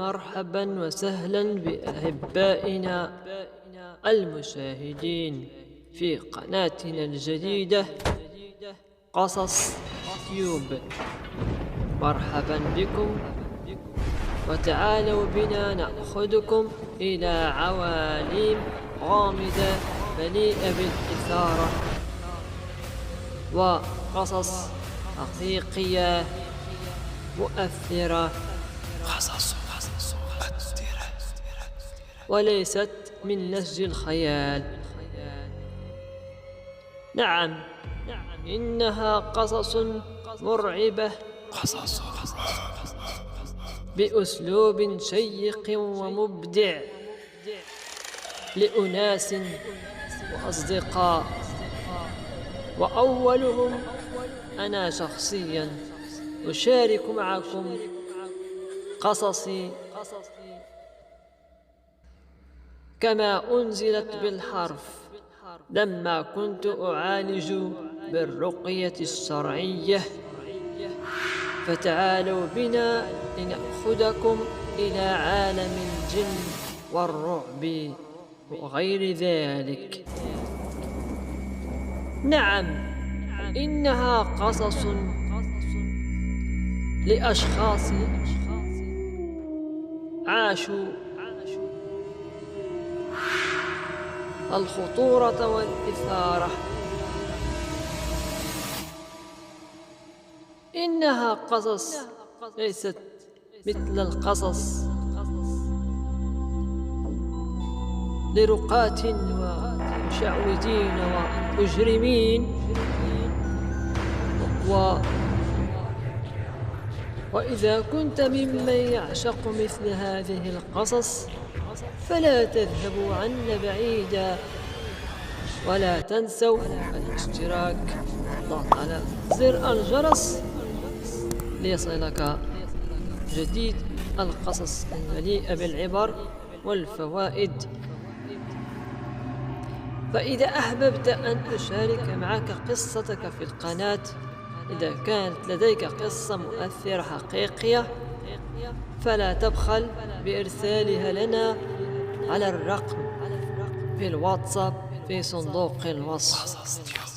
مرحبا وسهلا بأحبائنا المشاهدين في قناتنا الجديدة قصص تيوب. مرحبا بكم، وتعالوا بنا نأخذكم إلى عوالم غامضة مليئة بالإثارة وقصص حقيقية مؤثرة، قصص مؤثرة وليست من نسج الخيال. نعم، إنها قصص مرعبة قصص بأسلوب شيق ومبدع لأناس وأصدقاء، وأولهم أنا شخصيا أشارك معكم قصصي كما أنزلت بالحرف لما كنت أعالج بالرقية الشرعية. فتعالوا بنا لنأخذكم إلى عالم الجن والرعب وغير ذلك. نعم، إنها قصص لأشخاص عاشوا الخطورة والإثارة. إنها قصص ليست مثل القصص لرقاة ومشعوذين ومجرمين، وإذا كنت ممن يعشق مثل هذه القصص فلا تذهبوا عنا بعيدا، ولا تنسوا الاشتراك والضغط على زر الجرس ليصلك جديد القصص المليئة بالعبر والفوائد. فإذا أحببت أن أشارك معك قصتك في القناة، إذا كانت لديك قصة مؤثرة حقيقية، فلا تبخل بإرسالها لنا على الرقم في الواتساب في صندوق الوصف.